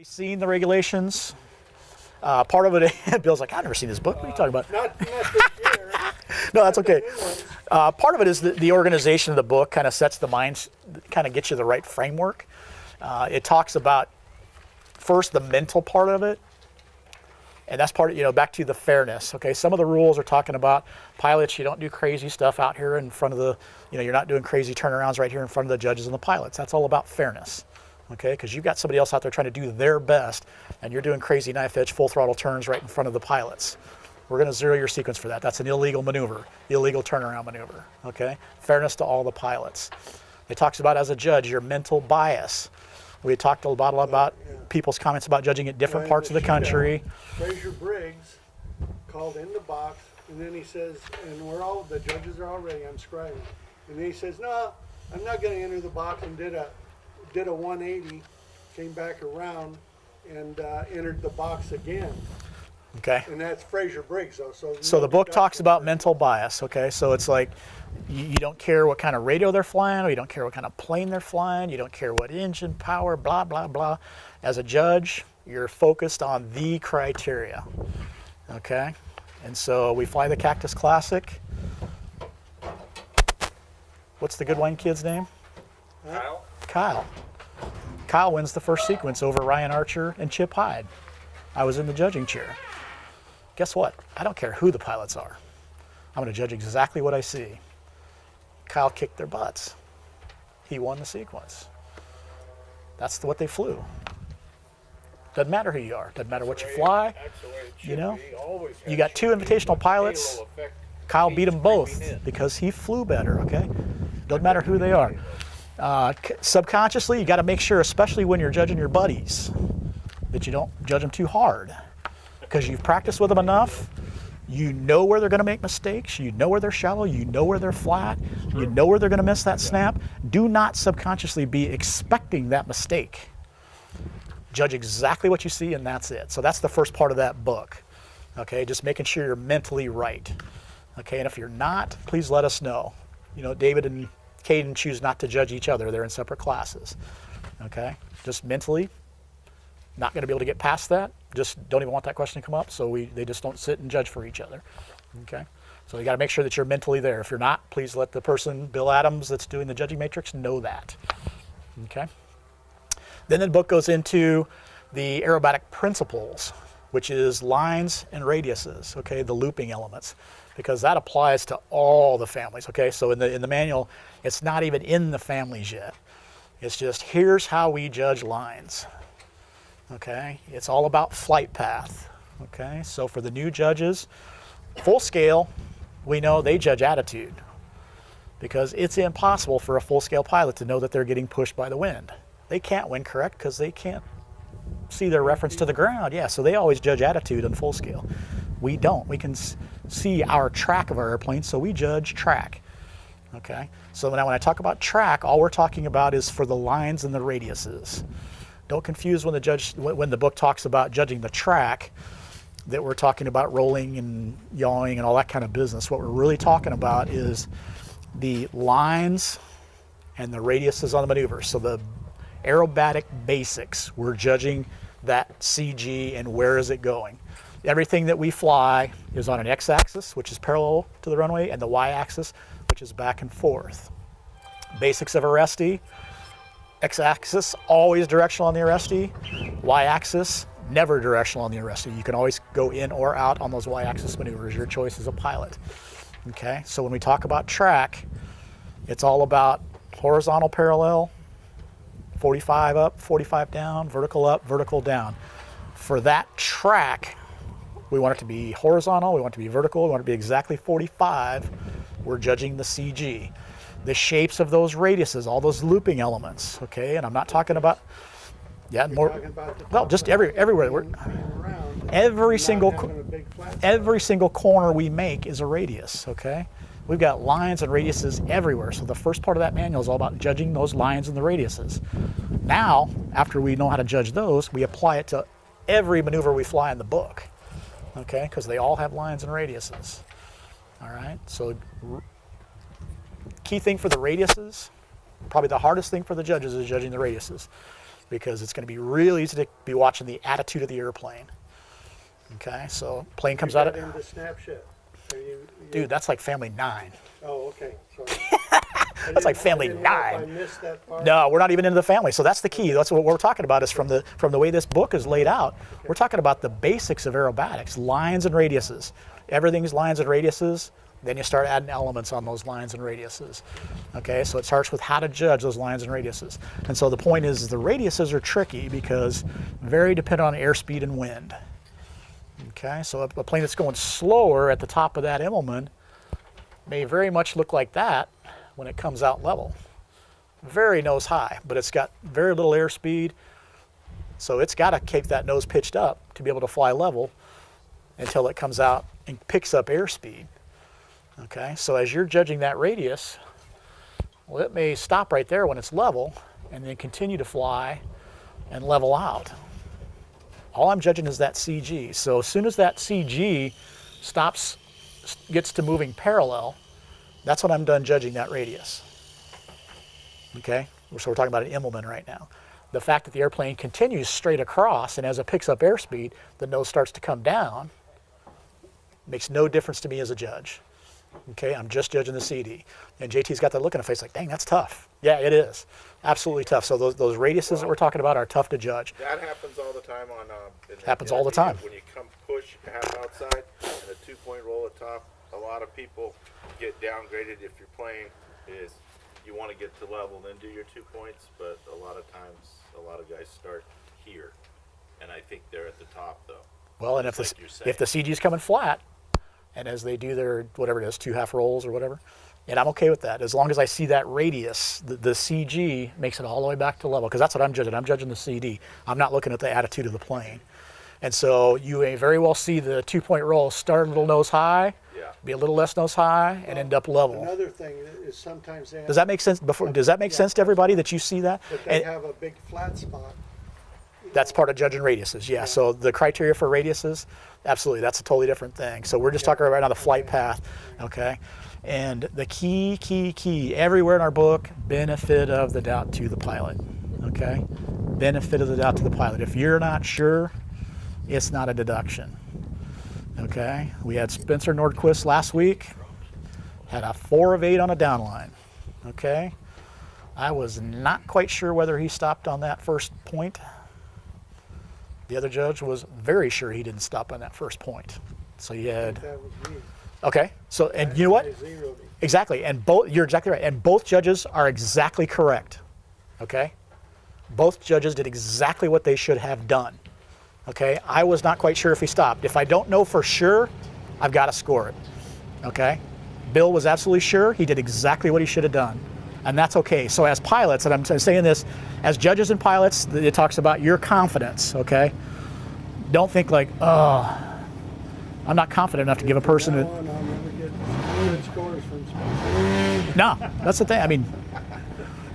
Seen the regulations? Part of it, Bill's like, I've never seen this book. What are you talking about? Not this year. No, that's okay. Part of it is the organization of the book kind of sets the mind, kind of gets you the right framework. It talks about, first, the mental part of it. And that's part of, back to the fairness. Okay, some of the rules are talking about pilots, you don't do crazy stuff out here in front of the, you're not doing crazy turnarounds right here in front of the judges and the pilots. That's all about fairness. Okay, because you've got somebody else out there trying to do their best, and you're doing crazy knife edge, full throttle turns right in front of the pilots. We're going to zero your sequence for that. That's an illegal maneuver, illegal turnaround maneuver. Okay, fairness to all the pilots. It talks about, as a judge, your mental bias. We talked a lot about people's comments about judging at different parts of the country. Fraser Briggs called in the box, and then he says, and the judges are all ready, I'm scribing. And then he says, no, I'm not going to enter the box, and did a 180, came back around, and entered the box again. Okay. And that's Fraser Briggs, though. So the book talks about mental bias. Okay, so it's like you don't care what kind of radio they're flying, or you don't care what kind of plane they're flying, you don't care what engine power, blah, blah, blah. As a judge, you're focused on the criteria. Okay, and so we fly the Cactus Classic. What's the Goodwine kid's name? Kyle. Kyle wins the first sequence over Ryan Archer and Chip Hyde. I was in the judging chair. Guess what? I don't care who the pilots are. I'm going to judge exactly what I see. Kyle kicked their butts. He won the sequence. That's what they flew. Doesn't matter who you are. Doesn't matter what you fly. You got two invitational pilots. Kyle beat them both because he flew better, okay? Doesn't matter who they are. Subconsciously, you got to make sure, especially when you're judging your buddies, that you don't judge them too hard, because you've practiced with them enough. You know where they're going to make mistakes. You know where they're shallow. You know where they're flat. You know where they're going to miss that snap. Do not subconsciously be expecting that mistake. Judge exactly what you see, and that's it. So that's the first part of that book. Okay, just making sure you're mentally right. Okay, and if you're not, please let us know. David and Caden choose not to judge each other. They're in separate classes. Okay, just mentally not going to be able to get past that. Just don't even want that question to come up, so they just don't sit and judge for each other. Okay, so you got to make sure that you're mentally there. If you're not, please let the person, Bill Adams, that's doing the judging matrix, know that. Okay, then the book goes into the aerobatic principles, which is lines and radiuses, okay, the looping elements, because that applies to all the families. Okay, so in the manual, it's not even in the families yet. It's just, here's how we judge lines. Okay, it's all about flight path. Okay, so for the new judges, full scale, we know they judge attitude, because it's impossible for a full scale pilot to know that they're getting pushed by the wind. They can't wind correct because they can't see their reference to the ground. Yeah, so they always judge attitude in full scale. We don't. We can see our track of our airplane, so we judge track. Okay, so now when I talk about track, all we're talking about is for the lines and the radiuses. Don't confuse when the book talks about judging the track, that we're talking about rolling and yawing and all that kind of business. What we're really talking about is the lines and the radiuses on the maneuver. So the aerobatic basics, we're judging that CG and where is it going. Everything that we fly is on an x-axis, which is parallel to the runway, and the y-axis, which is back and forth. Basics of arrestee: x-axis, always directional on the arrestee. Y-axis, never directional on the arrestee. You can always go in or out on those y-axis maneuvers, your choice as a pilot. Okay, so when we talk about track, it's all about horizontal parallel, 45 up, 45 down, vertical up, vertical down. For that track, we want it to be horizontal, we want it to be vertical, we want it to be exactly 45. We're judging the CG. The shapes of those radiuses, all those looping elements, okay? And I'm not talking about, just everywhere. Every single corner we make is a radius, okay? We've got lines and radiuses everywhere. So the first part of that manual is all about judging those lines and the radiuses. Now, after we know how to judge those, we apply it to every maneuver we fly in the book, okay? Because they all have lines and radiuses, all right? So key thing for the radiuses, probably the hardest thing for the judges, is judging the radiuses. because it's going to be real easy to be watching the attitude of the airplane. Okay, so plane comes out of into Snapchat. Dude, that's like Family 9. Oh, okay. Sorry. That's like Family I didn't know if 9. I missed that part. No, we're not even into the family. So that's the key. That's what we're talking about is from the way this book is laid out. Okay. We're talking about the basics of aerobatics, lines and radiuses. Everything's lines and radiuses. Then you start adding elements on those lines and radiuses. Okay, so it starts with how to judge those lines and radiuses. And so the point is the radiuses are tricky because very dependent on airspeed and wind. Okay, so a plane that's going slower at the top of that Immelman may very much look like that when it comes out level. Very nose high, but it's got very little airspeed, so it's got to keep that nose pitched up to be able to fly level until it comes out and picks up airspeed. Okay, so as you're judging that radius, well, it may stop right there when it's level and then continue to fly and level out. All I'm judging is that CG. So as soon as that CG gets to moving parallel, that's when I'm done judging that radius. Okay, so we're talking about an Immelman right now. The fact that the airplane continues straight across and as it picks up airspeed, the nose starts to come down, makes no difference to me as a judge. Okay, I'm just judging the CD. And JT's got that look in the face like, dang, that's tough. Yeah, it is. Absolutely tough. So those radiuses that we're talking about are tough to judge. That happens all the time on... happens all the time. When you come push half outside and a 2-point roll at top, a lot of people get downgraded if you're playing is you want to get to level, then do your 2 points, but a lot of times, a lot of guys start here. And I think they're at the top, though. Well, and if the CG is coming flat, and as they do their, whatever it is, 2 half rolls or whatever, and I'm okay with that. As long as I see that radius, the CG makes it all the way back to level, because that's what I'm judging. I'm judging the CD. I'm not looking at the attitude of the plane. And so you may very well see the 2-point roll start a little nose high, be a little less nose high, and end up level. Another thing is sometimes they have, does that make sense? Does that make sense to everybody that you see that? But they have a big flat spot. That's part of judging radiuses, yeah. So the criteria for radiuses, absolutely, that's a totally different thing. So we're just talking right now the flight path, okay? And the key, everywhere in our book, benefit of the doubt to the pilot, okay? Benefit of the doubt to the pilot. If you're not sure, it's not a deduction, okay? We had Spencer Nordquist last week, had a 4 of 8 on a downline, okay? I was not quite sure whether he stopped on that first point. The other judge was very sure he didn't stop on that first point. So you had... That was me. Okay, so, and you know what? Exactly, and you're exactly right. And both judges are exactly correct, okay? Both judges did exactly what they should have done, okay? I was not quite sure if he stopped. If I don't know for sure, I've got to score it, okay? Bill was absolutely sure. He did exactly what he should have done, and that's okay. So as pilots, and I'm saying this, as judges and pilots, it talks about your confidence, okay? Don't think like, oh, I'm not confident enough to give a person a... I'll never get good scores from Spencer. No, that's the thing. I mean,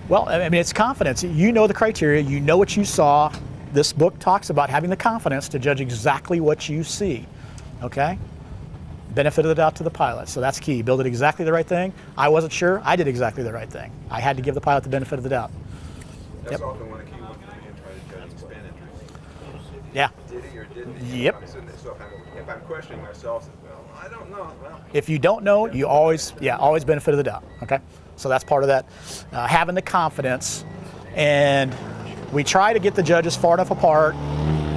well, I mean, it's confidence. You know the criteria. You know what you saw. This book talks about having the confidence to judge exactly what you see, okay? Benefit of the doubt to the pilot. So that's key. Bill did exactly the right thing. I wasn't sure. I did exactly the right thing. I had to give the pilot the benefit of the doubt. That's often one of the key ones when you try to judge expenditures. Yeah. Did he or didn't he? Yep. So if I'm questioning myself, well, I don't know. Well, If you don't know, you always benefit of the doubt, okay? So that's part of that, having the confidence. And we try to get the judges far enough apart,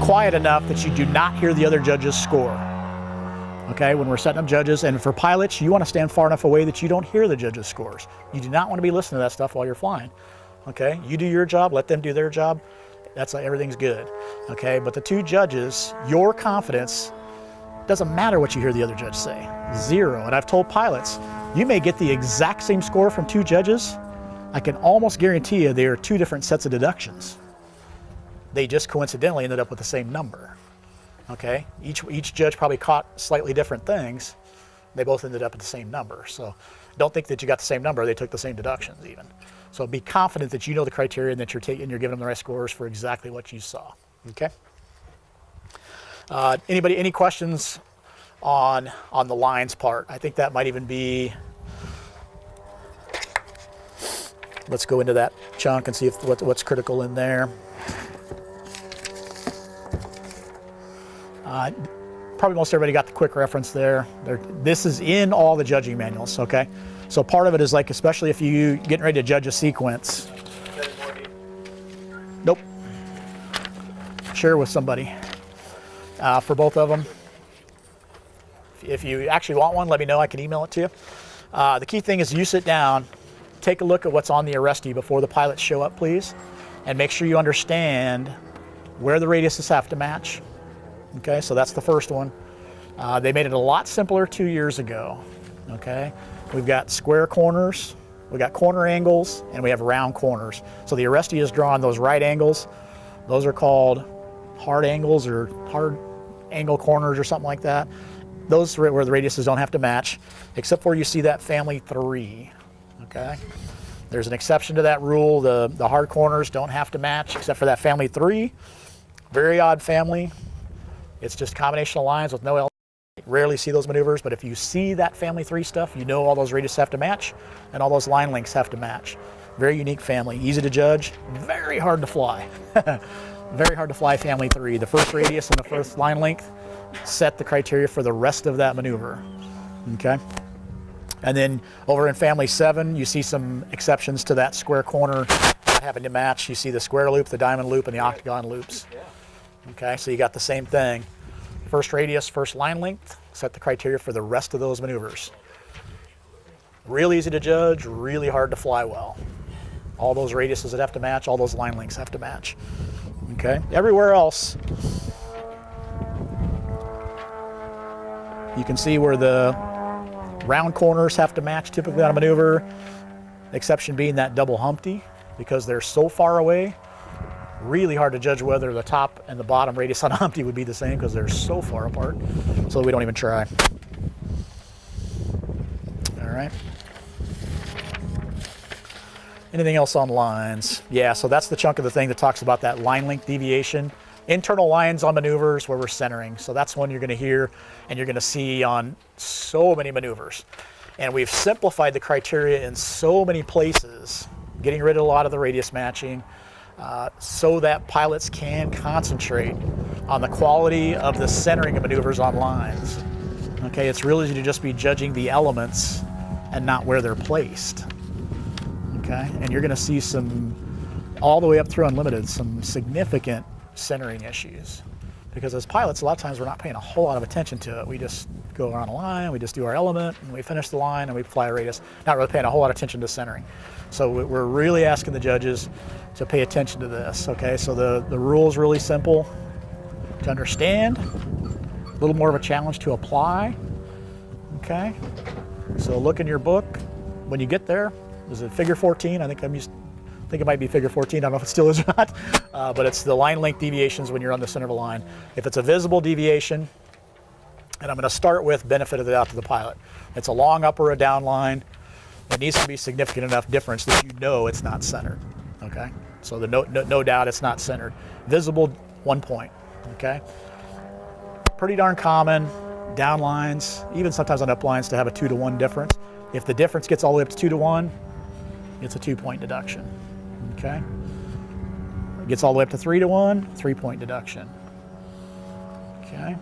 quiet enough that you do not hear the other judges score, okay? When we're setting up judges, and for pilots, you want to stand far enough away that you don't hear the judges' scores. You do not want to be listening to that stuff while you're flying, okay? You do your job, let them do their job. That's like everything's good, okay? But the two judges, your confidence, doesn't matter what you hear the other judge say. 0. And I've told pilots, you may get the exact same score from 2 judges. I can almost guarantee you they are 2 different sets of deductions. They just coincidentally ended up with the same number, okay? Each judge probably caught slightly different things. They both ended up at the same number. So don't think that you got the same number. They took the same deductions even. So be confident that you know the criteria and that you're giving them the right scores for exactly what you saw, okay? Any questions on the lines part? I think that might even be, let's go into that chunk and see if what's critical in there. Probably most everybody got the quick reference there. This is in all the judging manuals, okay? So part of it is like, especially if you getting ready to judge a sequence. Nope. Share with somebody for both of them. If you actually want one, let me know. I can email it to you. The key thing is you sit down, take a look at what's on the arrestee before the pilots show up, please, and make sure you understand where the radiuses have to match. Okay, so that's the first one. They made it a lot simpler 2 years ago. Okay, we've got square corners, we got corner angles, and we have round corners. So the arrestee is drawing those right angles. Those are called hard angles or hard angle corners or something like that. Those are where the radiuses don't have to match, except for you see that family 3. Okay, there's an exception to that rule. The hard corners don't have to match, except for that family 3. Very odd family. It's just a combination of lines with no L. Rarely see those maneuvers, but if you see that family 3 stuff, you know all those radiuses have to match and all those line lengths have to match. Very unique family, easy to judge, very hard to fly. Very hard to fly family 3. The first radius and the first line length set the criteria for the rest of that maneuver. Okay. And then over in family 7, you see some exceptions to that square corner not having to match. You see the square loop, the diamond loop, and the octagon loops. Okay, so you got the same thing. First radius, first line length, set the criteria for the rest of those maneuvers. Real easy to judge, really hard to fly well. All those radiuses that have to match, all those line lengths have to match. Okay, everywhere else, you can see where the round corners have to match typically on a maneuver, exception being that double Humpty, because they're so far away. Really hard to judge whether the top and the bottom radius on a Humpty would be the same because they're so far apart, so we don't even try. All right. Anything else on lines? Yeah, so that's the chunk of the thing that talks about that line length deviation. Internal lines on maneuvers where we're centering. So that's one you're going to hear and you're going to see on so many maneuvers. And we've simplified the criteria in so many places, getting rid of a lot of the radius matching, so that pilots can concentrate on the quality of the centering of maneuvers on lines. Okay, it's really to just be judging the elements and not where they're placed. Okay, and you're going to see some, all the way up through Unlimited, some significant centering issues. Because as pilots, a lot of times we're not paying a whole lot of attention to it. We just go around a line, we just do our element, and we finish the line, and we fly a radius, not really paying a whole lot of attention to centering. So we're really asking the judges to pay attention to this, okay? So the rule is really simple to understand, a little more of a challenge to apply, okay? So look in your book. When you get there, is it figure 14? I think it might be figure 14. I don't know if it still is or not, but it's the line length deviations when you're on the center of a line. If it's a visible deviation, and I'm going to start with benefit of the doubt to the pilot. It's a long up or a down line. It needs to be significant enough difference that you know it's not centered, okay? So no doubt it's not centered. Visible, 1 point, okay? Pretty darn common, down lines, even sometimes on up lines, to have a 2-to-1 difference. If the difference gets all the way up to 2-to-1, it's a 2-point deduction, okay? It gets all the way up to 3-to-1, 3-point deduction, okay?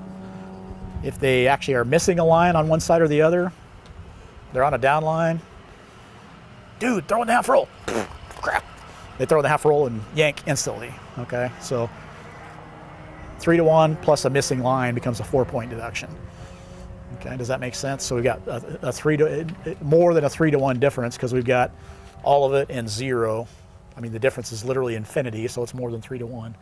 If they actually are missing a line on one side or the other, they're on a down line, dude, throw in the half roll. Crap. They throw in the half roll and yank instantly, okay? So 3-to-1 plus a missing line becomes a 4-point deduction. Okay, does that make sense? So we got more than a 3-to-1 difference because we've got all of it and 0. I mean, the difference is literally infinity, so it's more than 3-to-1.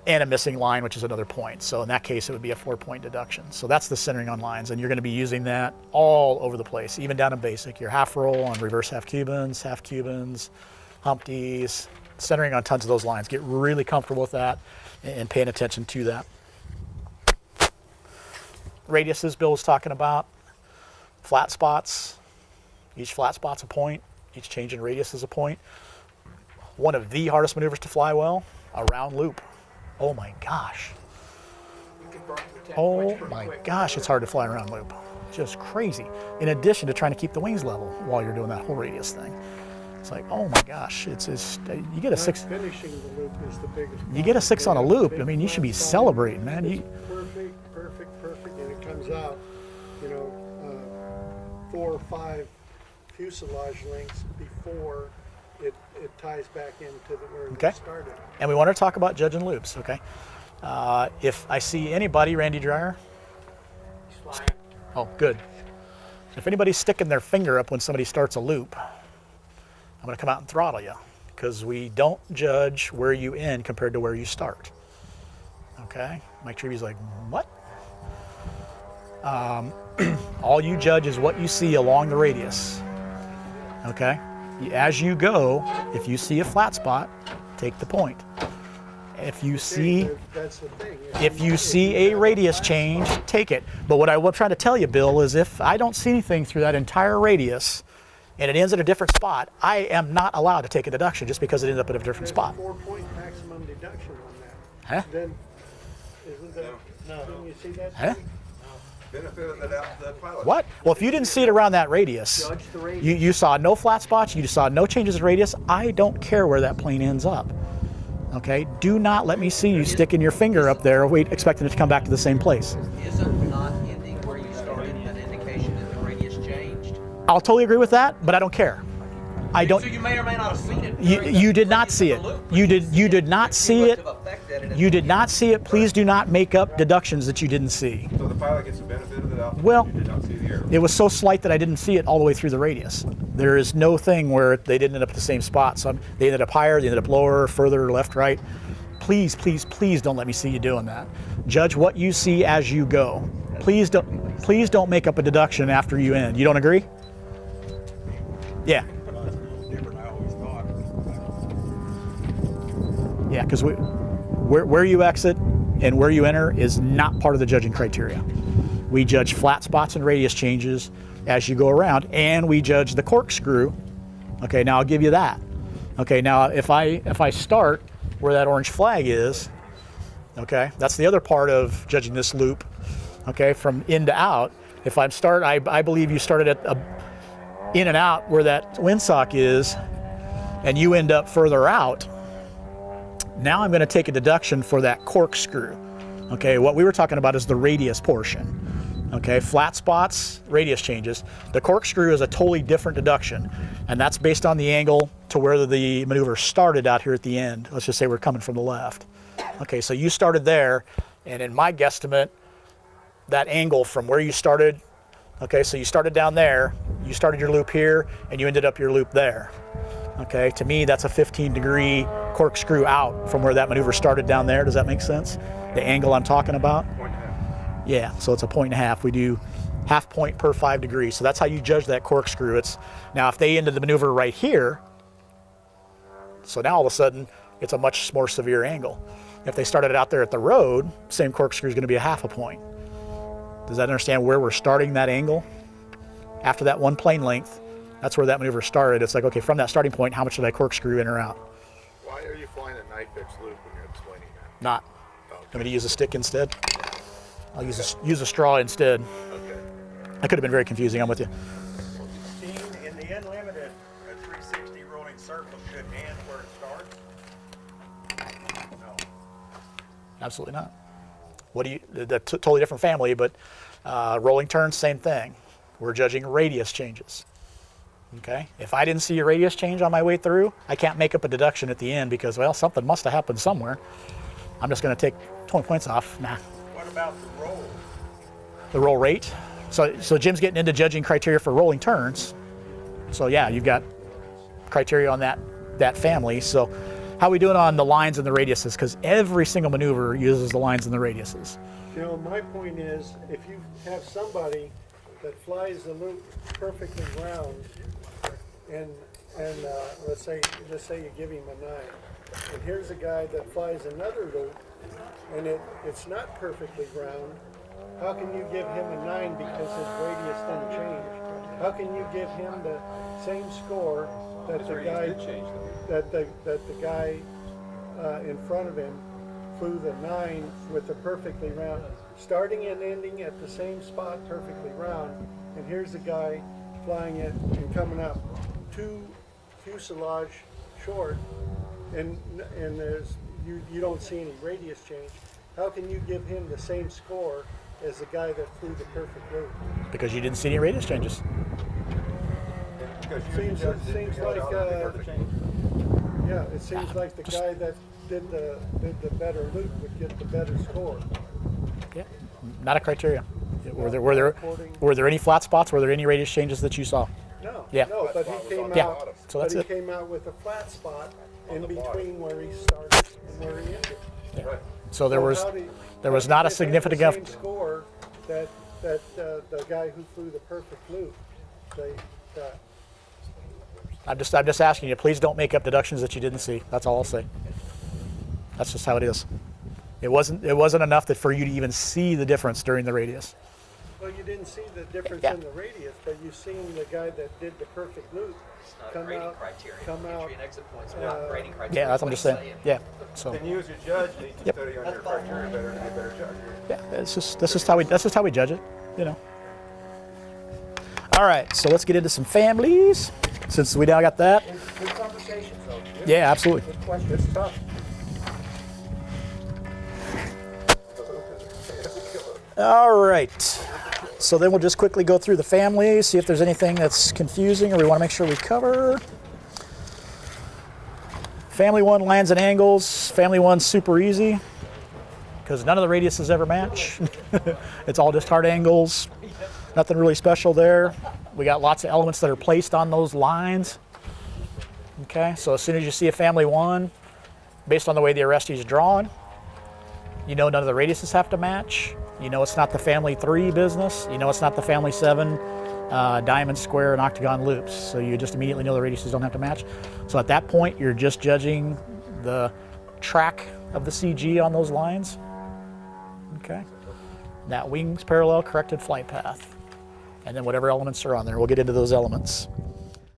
And a missing line, which is another point. So in that case, it would be a 4-point deduction. So that's the centering on lines, and you're going to be using that all over the place, even down in basic. Your half roll on reverse half Cubans, Humpties, centering on tons of those lines. Get really comfortable with that and paying attention to that. Radiuses Bill was talking about, flat spots. Each flat spot's a point. Each change in radius is a point. One of the hardest maneuvers to fly well, a round loop. Oh my gosh. Oh my gosh, it's hard to fly a round loop. Just crazy. In addition to trying to keep the wings level while you're doing that whole radius thing. It's like, oh my gosh, it's you get a 6. Finishing the loop is the biggest. You get a 6 on a problem. loop. I mean, you should be celebrating, man. It's perfect, and it comes out, 4 or 5 fuselage lengths before it ties back into where Okay. it started. And we want to talk about judging loops, okay? If I see anybody, Randy Dreyer. Oh, good. If anybody's sticking their finger up when somebody starts a loop, I'm going to come out and throttle you, because we don't judge where you end compared to where you start. Okay? Mike Treby's like, what? All you judge is what you see along the radius. Okay? As you go, if you see a flat spot, take the point. If you see, That's the thing. if you see a radius change, take it. But what I'm trying to tell you, Bill, is if I don't see anything through that entire radius and it ends at a different spot, I am not allowed to take a deduction just because it ends up at a different spot. 4-point maximum deduction on that. Huh? Then, isn't that, didn't you see that? Huh? Benefit of the pilot. What? Well, if you didn't see it around that radius, Judge the radius. you saw no flat spots, you saw no changes in radius, I don't care where that plane ends up. Okay? Do not let me see you sticking your finger up there expecting it to come back to the same place. Isn't not ending where you started an indication that the radius changed? I'll totally agree with that, but I don't care. I don't. So you may or may not have seen it. You did not see it. You did not see it. You did not see it. Please do not make up deductions that you didn't see. So the pilot gets the benefit of the doubt. Well, You did not see the error. it was so slight that I didn't see it all the way through the radius. There is no thing where they didn't end up at the same spot. So they ended up higher, they ended up lower, further, left, right. Please, please, please don't let me see you doing that. Judge what you see as you go. Please don't make up a deduction after you end. You don't agree? Yeah. Different, I always thought. Yeah, because where you exit and where you enter is not part of the judging criteria. We judge flat spots and radius changes as you go around, and we judge the corkscrew. Okay, now I'll give you that. Okay, now if I start where that orange flag is, okay, that's the other part of judging this loop. Okay, from in to out. If I start, I believe you started at in and out where that windsock is, and you end up further out. Now I'm going to take a deduction for that corkscrew. Okay, what we were talking about is the radius portion. Okay, flat spots, radius changes. The corkscrew is a totally different deduction, and that's based on the angle to where the maneuver started out here at the end. Let's just say we're coming from the left. Okay, so you started there, and in my guesstimate, that angle from where you started, okay, so you started down there, you started your loop here, and you ended up your loop there. Okay, to me, that's a 15-degree corkscrew out from where that maneuver started down there. Does that make sense? The angle I'm talking about? 1.5. Yeah, so it's a 1.5. We do half point per 5 degrees. So that's how you judge that corkscrew. Now, if they ended the maneuver right here, so now all of a sudden, it's a much more severe angle. If they started out there at the road, same corkscrew is going to be a half a point. Does that understand where we're starting that angle? After that one plane length, that's where that maneuver started. It's like, okay, from that starting point, how much did I corkscrew in or out? Why are you flying a knife edge loop when you're explaining that? Not. Oh, I'm going to use a stick instead. I'll use a straw instead. okay. That could have been very confusing. I'm with you. Dean, in the unlimited, a 360 rolling circle should end where it starts? No. Absolutely not. That's a totally different family, but rolling turns, same thing. We're judging radius changes. Okay? If I didn't see a radius change on my way through, I can't make up a deduction at the end because, well, something must have happened somewhere. I'm just going to take 20 points off. Nah. What about the roll? The roll rate. So Jim's getting into judging criteria for rolling turns. So yeah, you've got criteria on that family. So how are we doing on the lines and the radiuses? Because every single maneuver uses the lines and the radiuses. My point is, if you have somebody that flies the loop perfectly round, and let's say you give him a 9, and here's a guy that flies another loop, and it's not perfectly round, how can you give him a 9 because his radius didn't change? How can you give him the same score that His the radius guy did change, though. that the guy in front of him flew the 9 with the perfectly round, starting and ending at the same spot perfectly round, and here's the guy flying it and coming up 2 fuselage short, and there's you don't see any radius change, how can you give him the same score as the guy that flew the perfect loop? Because you didn't see any radius changes. Because you Seems judge it seems like yeah, it seems like the guy that did the better loop would get the better score. Yeah, not a criteria. Were there any flat spots? Were there any radius changes that you saw? No, Yeah. no, but he came Yeah. out. So that's but he it. came out with a flat spot in between where he started and where he ended. Right. So there was how do you- there was how not do a you significant get the enough. same score that the guy who flew the perfect loop they got. I'm just asking you. Please don't make up deductions that you didn't see. That's all I'll say. That's just how it is. It wasn't enough that for you to even see the difference during the radius. Well, you didn't see the difference Yeah. in the radius, but you seen the guy that did the perfect loop It's not a come grading out. criteria. Come out. Entry and exit points are not grading criteria. Yeah, that's what I'm is just he's saying. Yeah. So Then you as a judge need to Yep. study on your criteria better and be a better judge. yeah, that's just how we judge it. You know. All right. So let's get into some families since we now got that. Good conversation, though. Yeah, absolutely. Good question. It's tough. All right. So then we'll just quickly go through the families, see if there's anything that's confusing or we want to make sure we cover. Family 1, lands and angles. Family 1's super easy because none of the radiuses ever match. It's all just hard angles. Nothing really special there. We got lots of elements that are placed on those lines. Okay, so as soon as you see a family 1, based on the way the arrestee is drawn, you know none of the radiuses have to match. You know it's not the family 3 business. You know it's not the family 7 diamond, square, and octagon loops. So you just immediately know the radiuses don't have to match. So at that point, you're just judging the track of the CG on those lines. Okay. That wings, parallel, corrected flight path. And then whatever elements are on there. We'll get into those elements.